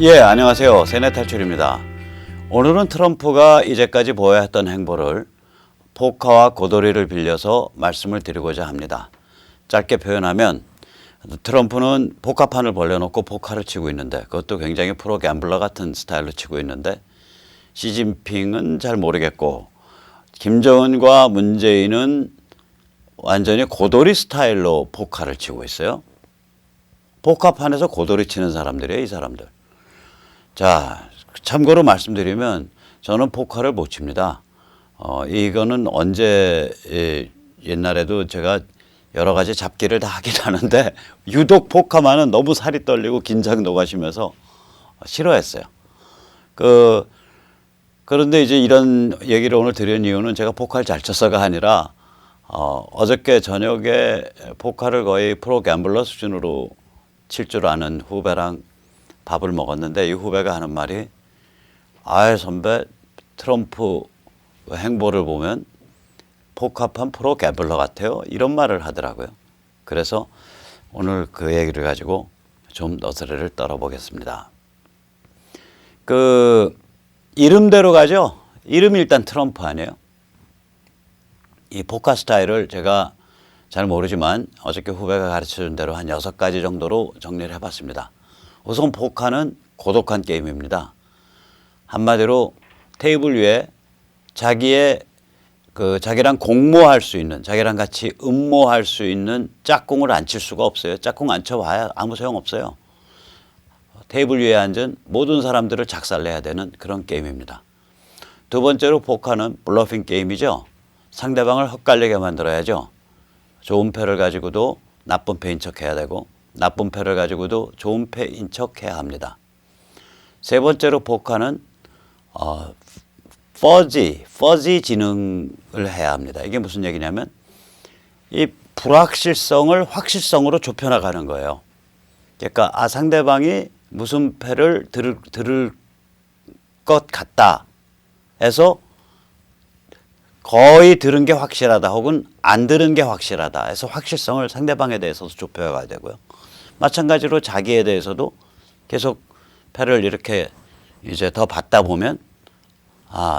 예, 안녕하세요. 세뇌탈출입니다. 오늘은 트럼프가 이제까지 보여야 했던 행보를 포커와 고도리를 빌려서 말씀을 드리고자 합니다. 짧게 표현하면 트럼프는 포카판을 벌려놓고 포카를 치고 있는데, 그것도 굉장히 프로 갬블러 같은 스타일로 치고 있는데, 시진핑은 잘 모르겠고 김정은과 문재인은 완전히 고도리 스타일로 포카를 치고 있어요. 포카판에서 고도리 치는 사람들이에요, 이 사람들. 자, 참고로 말씀드리면 저는 포커를 못 칩니다. 이거는 언제 옛날에도 제가 여러 가지 잡기를 다 하긴 하는데 유독 포커만은 너무 살이 떨리고 긴장 녹아시면서 싫어했어요. 그런데 이제 이런 얘기를 오늘 드린 이유는 제가 포커를 잘 쳤어가 아니라 어저께 저녁에 포커를 거의 프로 갬블러 수준으로 칠 줄 아는 후배랑 밥을 먹었는데 이 후배가 하는 말이 아이 선배 트럼프 행보를 보면 포카판 프로 갬블러 같아요. 이런 말을 하더라고요. 그래서 오늘 그 얘기를 가지고 좀 너스레를 떨어보겠습니다. 이름대로 가죠. 이름이 일단 트럼프 아니에요. 이 포카 스타일을 제가 잘 모르지만 어저께 후배가 가르쳐준 대로 한 6가지 정도로 정리를 해봤습니다. 우선 포카는 고독한 게임입니다. 한마디로 테이블 위에 자기랑 공모할 수 있는, 자기랑 같이 음모할 수 있는 짝꿍을 안 칠 수가 없어요. 짝꿍 안 쳐봐야 아무 소용 없어요. 테이블 위에 앉은 모든 사람들을 작살내야 되는 그런 게임입니다. 두 번째로 포카는 블러핑 게임이죠. 상대방을 헛갈리게 만들어야죠. 좋은 패를 가지고도 나쁜 패인 척 해야 되고 나쁜 패를 가지고도 좋은 패인 척 해야 합니다. 세 번째로 포카는 퍼지 지능을 해야 합니다. 이게 무슨 얘기냐면 이 불확실성을 확실성으로 좁혀나가는 거예요. 그러니까 상대방이 무슨 패를 들을 것 같다 해서 거의 들은 게 확실하다 혹은 안 들은 게 확실하다 해서 확실성을 상대방에 대해서도 좁혀가야 되고요. 마찬가지로 자기에 대해서도 계속 패를 이렇게 이제 더 받다 보면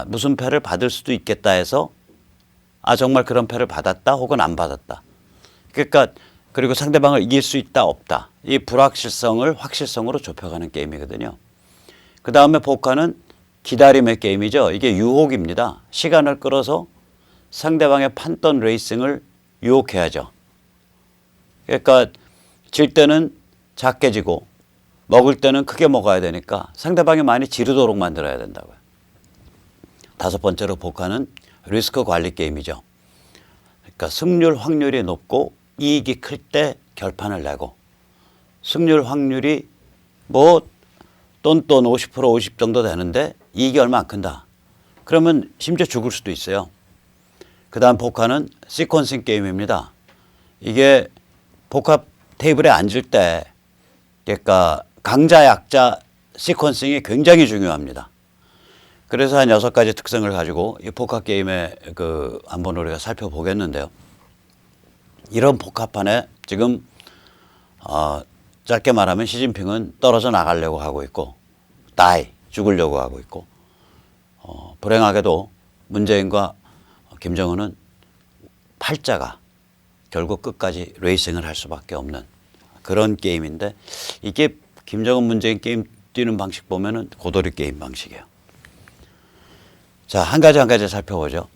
무슨 패를 받을 수도 있겠다 해서 정말 그런 패를 받았다 혹은 안 받았다. 그러니까 그리고 상대방을 이길 수 있다 없다. 이 불확실성을 확실성으로 좁혀가는 게임이거든요. 그 다음에 포커는 기다림의 게임이죠. 이게 유혹입니다. 시간을 끌어서 상대방의 판돈 레이싱을 유혹해야죠. 그러니까 질 때는 작게 지고 먹을 때는 크게 먹어야 되니까 상대방이 많이 지르도록 만들어야 된다고요. 다섯 번째로 포커는 리스크 관리 게임이죠. 그러니까 승률 확률이 높고 이익이 클 때 결판을 내고 승률 확률이 똔똔 50% 50 정도 되는데 이익이 얼마 안 큰다. 그러면 심지어 죽을 수도 있어요. 그 다음 포커는 시퀀싱 게임입니다. 이게 포커 테이블에 앉을 때 그러니까 강자 약자 시퀀싱이 굉장히 중요합니다. 그래서 한 6가지 특성을 가지고 이 포커 게임의 한번 우리가 살펴보겠는데요. 이런 포커판에 지금 짧게 말하면 시진핑은 떨어져 나가려고 하고 있고 죽으려고 하고 있고 불행하게도 문재인과 김정은은 팔자가 결국 끝까지 레이싱을 할 수밖에 없는 그런 게임인데 이게 김정은 문재인 게임 뛰는 방식 보면은 고도리 게임 방식이에요. 자, 한 가지 살펴보죠.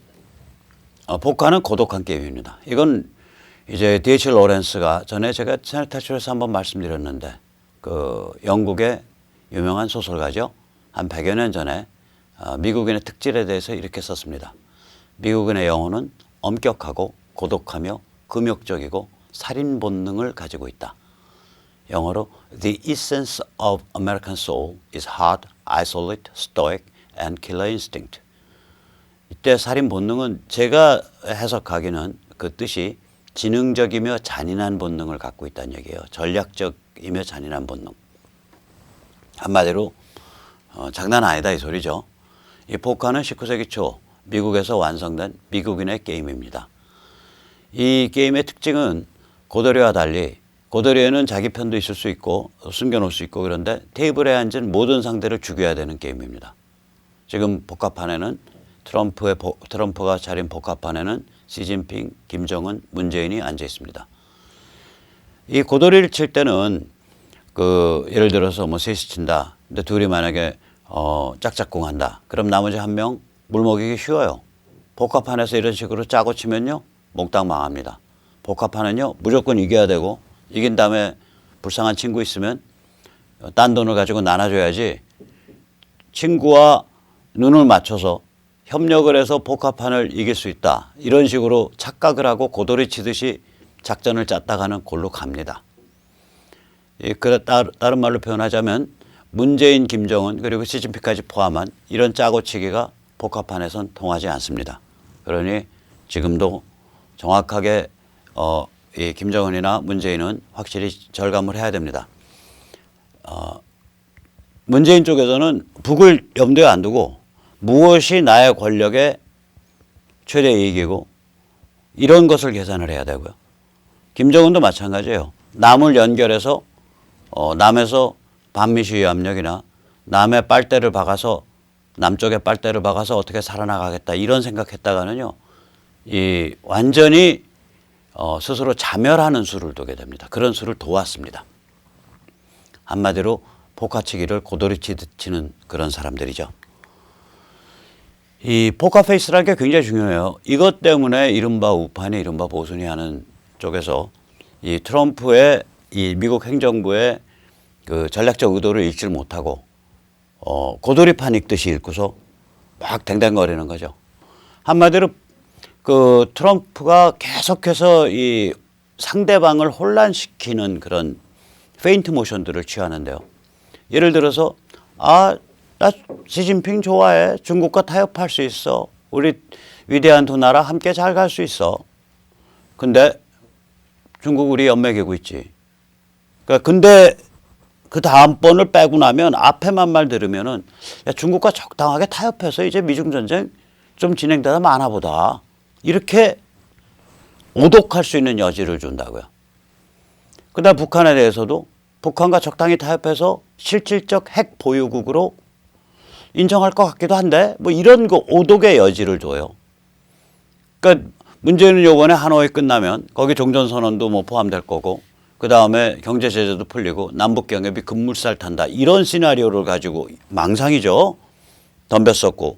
포커는 고독한 게임입니다. 이건 이제 D.H. 로렌스가 전에 제가 채널 탈출에서 한번 말씀드렸는데 영국의 유명한 소설가죠. 한 100여 년 전에 미국인의 특질에 대해서 이렇게 썼습니다. 미국인의 영혼은 엄격하고 고독하며 금욕적이고 살인 본능을 가지고 있다. 영어로 The essence of American soul is hard, isolate, stoic, and killer instinct. 이때 살인 본능은 제가 해석하기는 그 뜻이 지능적이며 잔인한 본능을 갖고 있다는 얘기예요. 전략적이며 잔인한 본능. 한마디로 장난 아니다 이 소리죠. 이 포커는 19세기 초 미국에서 완성된 미국인의 게임입니다. 이 게임의 특징은 고도리와 달리 고도리에는 자기 편도 있을 수 있고 숨겨놓을 수 있고 그런데 테이블에 앉은 모든 상대를 죽여야 되는 게임입니다. 지금 복합판에는 트럼프가 차린 복합판에는 시진핑, 김정은, 문재인이 앉아 있습니다. 이 고도리를 칠 때는 예를 들어서 뭐 셋이 친다. 근데 둘이 만약에 짝짝꿍 한다. 그럼 나머지 한 명 물먹이기 쉬워요. 복합판에서 이런 식으로 짜고 치면요. 몽땅 망합니다. 복합판은요. 무조건 이겨야 되고 이긴 다음에 불쌍한 친구 있으면 딴 돈을 가지고 나눠줘야지 친구와 눈을 맞춰서 협력을 해서 복합판을 이길 수 있다. 이런 식으로 착각을 하고 고도리 치듯이 작전을 짰다가는 골로 갑니다. 다른 말로 표현하자면 문재인, 김정은 그리고 시진핑까지 포함한 이런 짜고치기가 복합판에선 통하지 않습니다. 그러니 지금도 정확하게 이 김정은이나 문재인은 확실히 절감을 해야 됩니다. 문재인 쪽에서는 북을 염두에 안 두고 무엇이 나의 권력의 최대 이익이고 이런 것을 계산을 해야 되고요. 김정은도 마찬가지예요. 남을 연결해서 남에서 반미시위 압력이나 남의 빨대를 박아서 남쪽의 빨대를 박아서 어떻게 살아나가겠다 이런 생각했다가는요. 이 완전히 스스로 자멸하는 수를 두게 됩니다. 그런 수를 도왔습니다. 한마디로 포카치기를 고도리 치는 그런 사람들이죠. 이 포카페이스라는 게 굉장히 중요해요. 이것 때문에 이른바 우파니 이른바 보수니 하는 쪽에서 이 트럼프의 이 미국 행정부의 그 전략적 의도를 읽지를 못하고 고도리판 읽듯이 읽고서 막 댕댕거리는 거죠. 한마디로 그 트럼프가 계속해서 이 상대방을 혼란시키는 그런 페인트 모션들을 취하는데요. 예를 들어서 나 시진핑 좋아해. 중국과 타협할 수 있어. 우리 위대한 두 나라 함께 잘 갈 수 있어. 근데 중국 우리 연맥이고 있지. 그러니까 근데 그 다음번을 빼고 나면 앞에만 말 들으면은 야, 중국과 적당하게 타협해서 이제 미중 전쟁 좀 진행되다 마나 보다. 이렇게 오독할 수 있는 여지를 준다고요. 그다음 북한에 대해서도 북한과 적당히 타협해서 실질적 핵 보유국으로 인정할 것 같기도 한데 뭐 이런 거 오독의 여지를 줘요. 그러니까 문제는 요번에 하노이 끝나면 거기 종전선언도 뭐 포함될 거고 그다음에 경제 제재도 풀리고 남북 경협이 급물살 탄다. 이런 시나리오를 가지고 망상이죠. 덤볐었고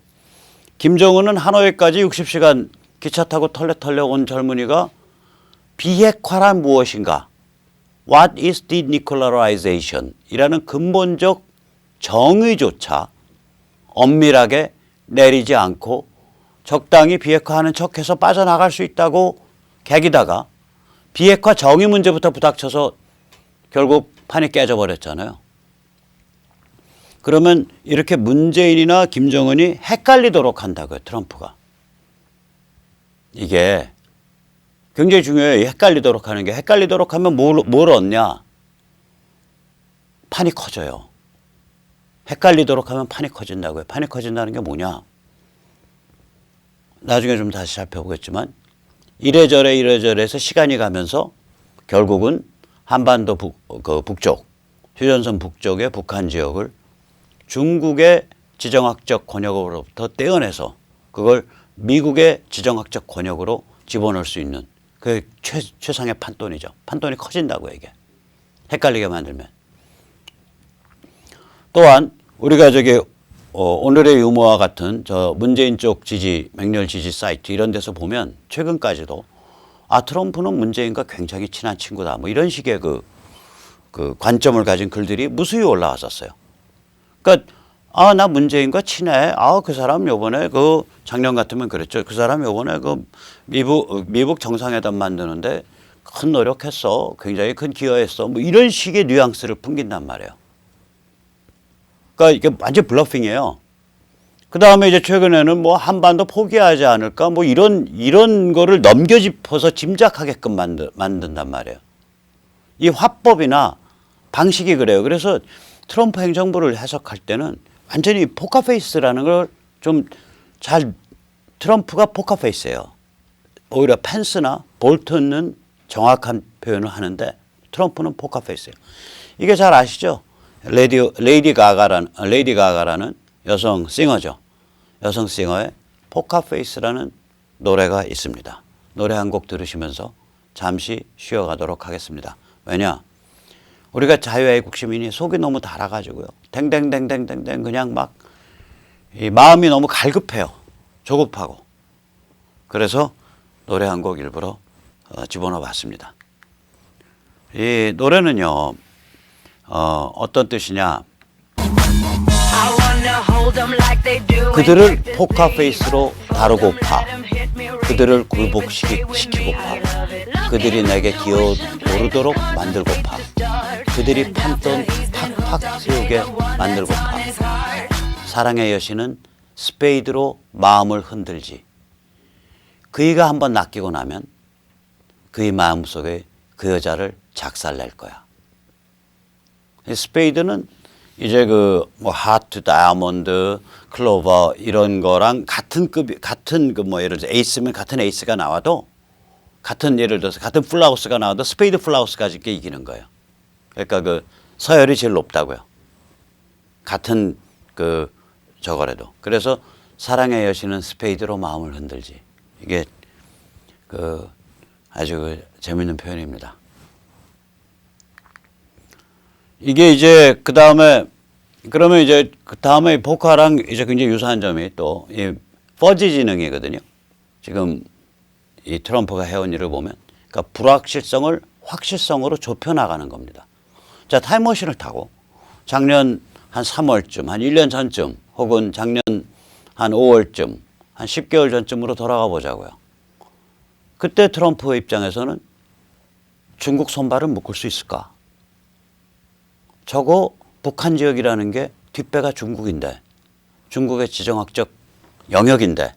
김정은은 하노이까지 60시간 기차 타고 털레 온 젊은이가 비핵화란 무엇인가? What is denuclearization? 이라는 근본적 정의조차 엄밀하게 내리지 않고 적당히 비핵화하는 척해서 빠져나갈 수 있다고 개기다가 비핵화 정의 문제부터 부닥쳐서 결국 판이 깨져버렸잖아요. 그러면 이렇게 문재인이나 김정은이 헷갈리도록 한다고요. 트럼프가. 이게 굉장히 중요해요. 헷갈리도록 하는 게. 헷갈리도록 하면 뭘 얻냐. 판이 커져요. 헷갈리도록 하면 판이 커진다고요. 판이 커진다는 게 뭐냐. 나중에 좀 다시 살펴보겠지만 이래저래 해서 시간이 가면서 결국은 한반도 북쪽, 휴전선 북쪽의 북한 지역을 중국의 지정학적 권역으로부터 떼어내서 그걸 미국의 지정학적 권역으로 집어넣을 수 있는 그 최상의 판돈이죠. 판돈이 커진다고 이게. 헷갈리게 만들면. 또한 우리가 오늘의 유머와 같은 문재인 쪽 지지, 맹렬 지지 사이트 이런 데서 보면 최근까지도 트럼프는 문재인과 굉장히 친한 친구다. 뭐 이런 식의 그 관점을 가진 글들이 무수히 올라왔었어요. 그러니까 나 문재인과 친해. 그 사람 요번에 작년 같으면 그랬죠. 그 사람 요번에 미국 정상회담 만드는데 큰 노력했어. 굉장히 큰 기여했어. 뭐 이런 식의 뉘앙스를 풍긴단 말이에요. 그러니까 이게 완전 블러핑이에요. 그 다음에 이제 최근에는 뭐 한반도 포기하지 않을까 뭐 이런 거를 넘겨짚어서 짐작하게끔 만든단 말이에요. 이 화법이나 방식이 그래요. 그래서 트럼프 행정부를 해석할 때는 완전히 포카페이스라는 걸 좀 트럼프가 포카페이스예요. 오히려 펜스나 볼턴은 정확한 표현을 하는데 트럼프는 포커페이스예요. 이게 잘 아시죠? 레이디 가가라는 여성 싱어죠. 여성 싱어의 포커페이스라는 노래가 있습니다. 노래 한 곡 들으시면서 잠시 쉬어가도록 하겠습니다. 왜냐? 우리가 자유애국 시민이 속이 너무 달아가지고요. 댕댕댕댕댕댕 그냥 막 이 마음이 너무 갈급해요. 조급하고. 그래서 노래 한 곡 일부러 집어넣어 봤습니다. 이 노래는요. 어떤 뜻이냐? 그들을 포커페이스로 다루고파, 그들을 굴복시키고파, 그들이 내게 기어오르도록 만들고파, 그들이 판돈 팍팍 세우게 만들고파. 사랑의 여신은 스페이드로 마음을 흔들지. 그이가 한번 낚이고 나면 그의 마음속에 그 여자를 작살낼 거야. 스페이드는 이제 뭐 하트, 다이아몬드, 클로버 이런 거랑 같은 뭐 예를 들어서 에이스면 같은 에이스가 나와도 예를 들어서 같은 플라우스가 나와도 스페이드 플라우스까지 이기는 거예요. 그러니까 그 서열이 제일 높다고요. 같은 저거라도. 그래서 사랑의 여신은 스페이드로 마음을 흔들지. 이게 아주 재밌는 표현입니다. 이게 이제 그 다음에 포커랑 이제 굉장히 유사한 점이 또 이 퍼지 지능이거든요. 지금 이 트럼프가 해온 일을 보면, 그러니까 불확실성을 확실성으로 좁혀 나가는 겁니다. 자, 타임머신을 타고 작년 한 3월쯤, 한 1년 전쯤, 혹은 작년 한 5월쯤, 한 10개월 전쯤으로 돌아가 보자고요. 그때 트럼프 입장에서는 중국 손발을 묶을 수 있을까? 저거 북한 지역이라는 게 뒷배가 중국인데, 중국의 지정학적 영역인데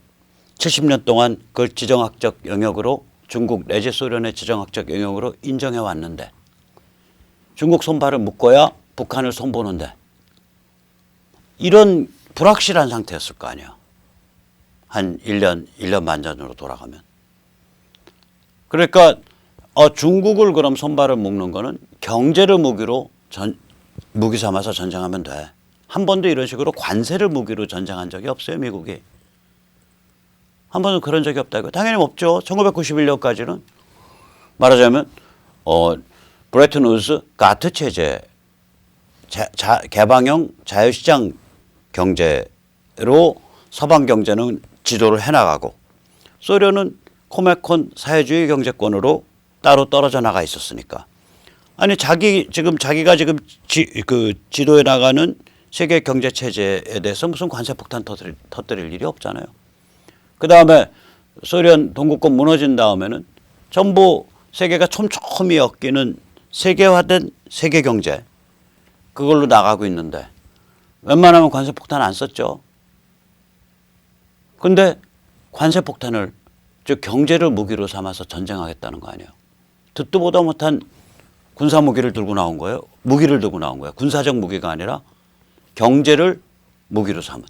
70년 동안 그걸 지정학적 영역으로, 중국 내지 소련의 지정학적 영역으로 인정해 왔는데 중국 손발을 묶어야 북한을 손보는데, 이런 불확실한 상태였을 거 아니에요. 한 1년 반 전으로 돌아가면. 그러니까 중국을 그럼 손발을 묶는 거는 경제를 무기 삼아서 전쟁하면 돼. 한 번도 이런 식으로 관세를 무기로 전쟁한 적이 없어요, 미국이. 한 번도 그런 적이 없다고요. 당연히 없죠. 1991년까지는 말하자면 브레튼 우드 가트 체제, 개방형 자유시장 경제로 서방 경제는 지도를 해나가고, 소련은 코메콘 사회주의 경제권으로 따로 떨어져 나가 있었으니까. 아니 자기가 지금 지도해 나가는 세계 경제 체제에 대해서 무슨 관세 폭탄 터뜨릴 일이 없잖아요. 그 다음에 소련 동구권 무너진 다음에는 전부 세계가 촘촘히 엮이는 세계화된 세계 경제, 그걸로 나가고 있는데 웬만하면 관세 폭탄 안 썼죠. 근데 관세 폭탄을, 즉 경제를 무기로 삼아서 전쟁하겠다는 거 아니에요. 듣도 보도 못한 군사 무기를 들고 나온 거예요. 무기를 들고 나온 거예요. 군사적 무기가 아니라 경제를 무기로 삼은.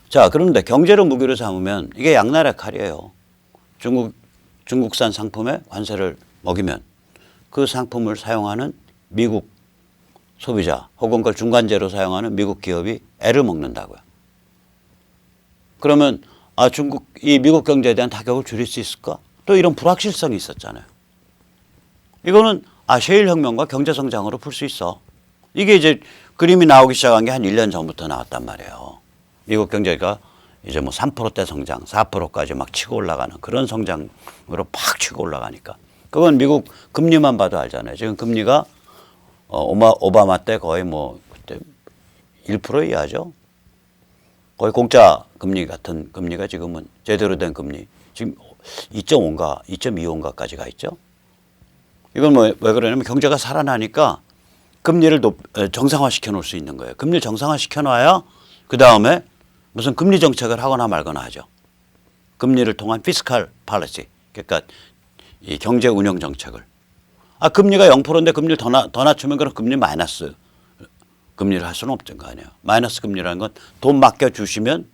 자, 그런데 경제를 무기로 삼으면 이게 양날의 칼이에요. 중국산 상품에 관세를 먹이면 그 상품을 사용하는 미국 소비자, 혹은 그걸 중간재로 사용하는 미국 기업이 애를 먹는다고요. 그러면 이 미국 경제에 대한 타격을 줄일 수 있을까? 또 이런 불확실성이 있었잖아요. 이거는 셰일 혁명과 경제 성장으로 풀 수 있어. 이게 이제 그림이 나오기 시작한 게 한 1년 전부터 나왔단 말이에요. 미국 경제가 이제 뭐 3%대 성장, 4%까지 막 치고 올라가는 그런 성장으로 팍 치고 올라가니까. 그건 미국 금리만 봐도 알잖아요. 지금 금리가 오바마 때 거의 뭐 그때 1% 이하죠. 거의 공짜 금리 같은 금리가 지금은 제대로 된 금리. 지금 2.5인가 2.25인가까지 가 있죠. 이건 왜 그러냐면 경제가 살아나니까 금리를 정상화시켜 놓을 수 있는 거예요. 금리를 정상화시켜 놔야 그 다음에 무슨 금리 정책을 하거나 말거나 하죠. 금리를 통한 피스칼 팔리시, 그러니까 이 경제 운영 정책을. 금리가 0%인데 금리를 더 낮추면 그럼 금리 마이너스 금리를 할 수는 없던 거 아니에요. 마이너스 금리라는 건 돈 맡겨주시면,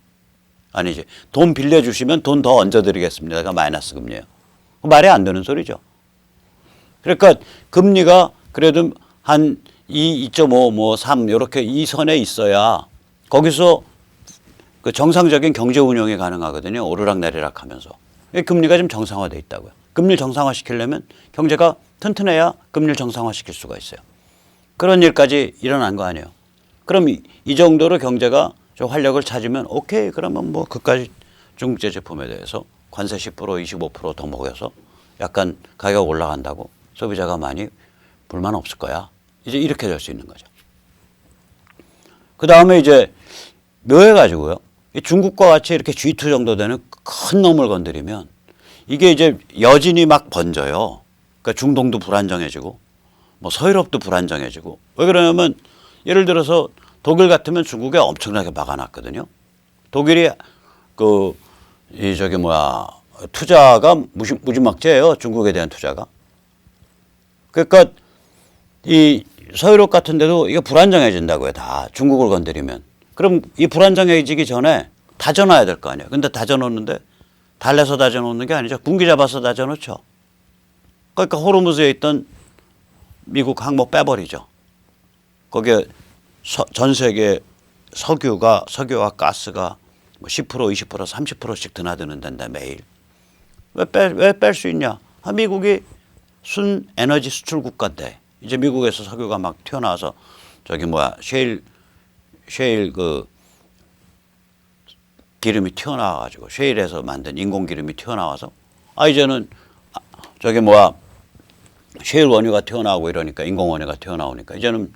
아니지, 돈 빌려주시면 돈 더 얹어드리겠습니다가 마이너스 금리예요. 말이 안 되는 소리죠. 그러니까 금리가 그래도 한 2, 2.5, 뭐 3 이렇게 이 선에 있어야 거기서 그 정상적인 경제 운영이 가능하거든요. 오르락내리락 하면서. 금리가 좀 정상화돼 있다고요. 금리를 정상화시키려면 경제가 튼튼해야 금리를 정상화시킬 수가 있어요. 그런 일까지 일어난 거 아니에요. 그럼 이 정도로 경제가 좀 활력을 찾으면 오케이, 그러면 뭐 그까지 중국제 제품에 대해서 관세 10% 25%더 먹여서 약간 가격 올라간다고 소비자가 많이 불만 없을 거야. 이제 이렇게 될 수 있는 거죠. 그 다음에 이제 묘해가지고요. 중국과 같이 이렇게 G2 정도 되는 큰 놈을 건드리면 이게 이제 여진이 막 번져요. 그러니까 중동도 불안정해지고 뭐 서유럽도 불안정해지고. 왜 그러냐면 예를 들어서 독일 같으면 중국에 엄청나게 막아놨거든요. 독일이 투자가 무지막지해요. 중국에 대한 투자가. 그러니까 이 서유럽 같은 데도 이게 불안정해진다고요. 다 중국을 건드리면. 그럼 이 불안정해지기 전에 다져놔야 될 거 아니에요. 근데 다져놓는데 달래서 다져놓는 게 아니죠. 군기 잡아서 다져놓죠. 그러니까 호르무즈에 있던 미국 항모 빼버리죠. 거기에 전 세계 석유와 가스가 10%, 20%, 30%씩 드나드는 데인데 매일. 왜 뺄 수 있냐? 미국이 순 에너지 수출 국가인데 이제 미국에서 석유가 막 튀어나와서 셰일 기름이 튀어나와가지고 셰일에서 만든 인공 기름이 튀어나와서 이제는 셰일 원유가 튀어나오고 이러니까 인공 원유가 튀어나오니까 이제는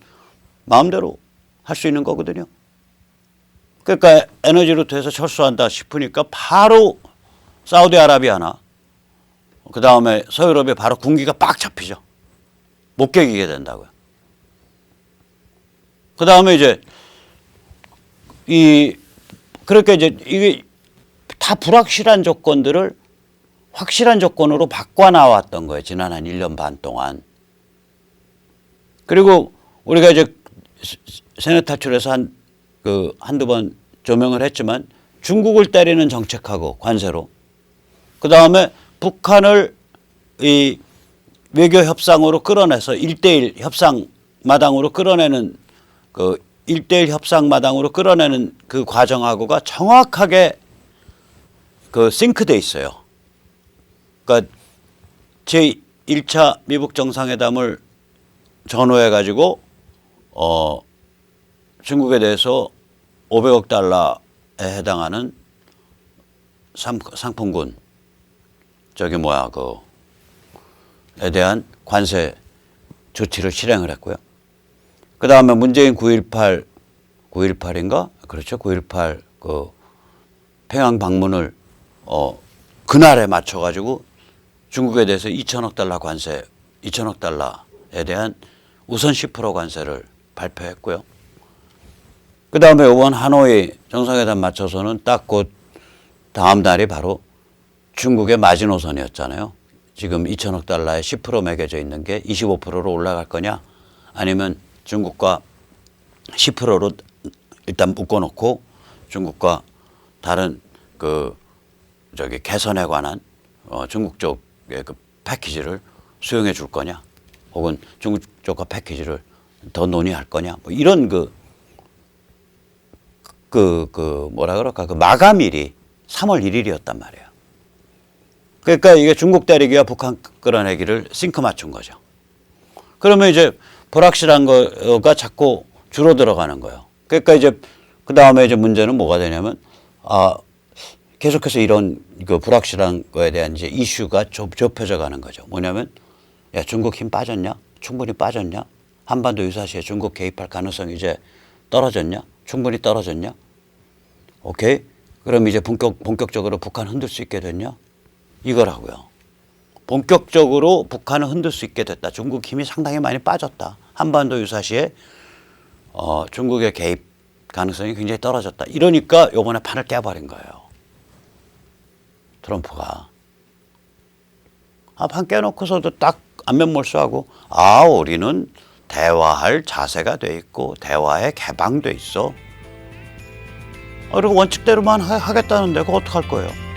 마음대로 할 수 있는 거거든요. 그러니까 에너지 루트에서 철수한다 싶으니까 바로 사우디아라비아나 그 다음에 서유럽에 바로 군기가 빡 잡히죠. 못 겨기게 된다고요. 그 다음에 이제 그러니까 이제 이게 다 불확실한 조건들을 확실한 조건으로 바꿔 나왔던 거예요. 지난 한 1년 반 동안. 그리고 우리가 이제 세뇌 탈출에서 한두 번 조명을 했지만 중국을 때리는 정책하고 관세로 그 다음에 북한을 이 외교 협상으로 끌어내서 1대1 협상 마당으로 끌어내는 그 1대1 협상 마당으로 끌어내는 그 과정하고가 정확하게 싱크돼 있어요. 그러니까 제1차 미북 정상회담을 전후해 가지고 중국에 대해서 500억 달러에 해당하는 상품군 에 대한 관세 조치를 실행을 했고요. 그 다음에 문재인 9.18인가? 그렇죠. 9.18 평양 방문을 그날에 맞춰가지고 중국에 대해서 2천억 달러 관세, 2천억 달러에 대한 우선 10% 관세를 발표했고요. 그 다음에 이번 하노이 정상회담 맞춰서는 딱 곧 다음 날이 바로 중국의 마지노선이었잖아요. 지금 2천억 달러에 10% 매겨져 있는 게 25%로 올라갈 거냐 아니면 중국과 10%로 일단 묶어놓고 중국과 다른 개선에 관한 중국 쪽의 그 패키지를 수용해 줄 거냐 혹은 중국 쪽과 패키지를 더 논의할 거냐 뭐 이런 마감일이 3월 1일이었단 말이에요. 그러니까 이게 중국 때리기와 북한 끌어내기를 싱크 맞춘 거죠. 그러면 이제 불확실한 거가 자꾸 줄어들어가는 거예요. 그러니까 이제 그 다음에 이제 문제는 뭐가 되냐면 계속해서 이런 불확실한 거에 대한 이제 이슈가 좁혀져 가는 거죠. 뭐냐면 야 중국 힘 빠졌냐? 충분히 빠졌냐? 한반도 유사시에 중국 개입할 가능성이 이제 떨어졌냐? 충분히 떨어졌냐? 오케이? 그럼 이제 본격적으로 북한 흔들 수 있게 됐냐? 이거라고요. 본격적으로 북한을 흔들 수 있게 됐다. 중국 힘이 상당히 많이 빠졌다. 한반도 유사시에 중국의 개입 가능성이 굉장히 떨어졌다. 이러니까 요번에 판을 깨버린 거예요. 트럼프가. 판 깨놓고서도 딱 안면 몰수하고 우리는 대화할 자세가 돼 있고 대화에 개방돼 있어. 그리고 원칙대로만 하겠다는데 그거 어떡할 거예요?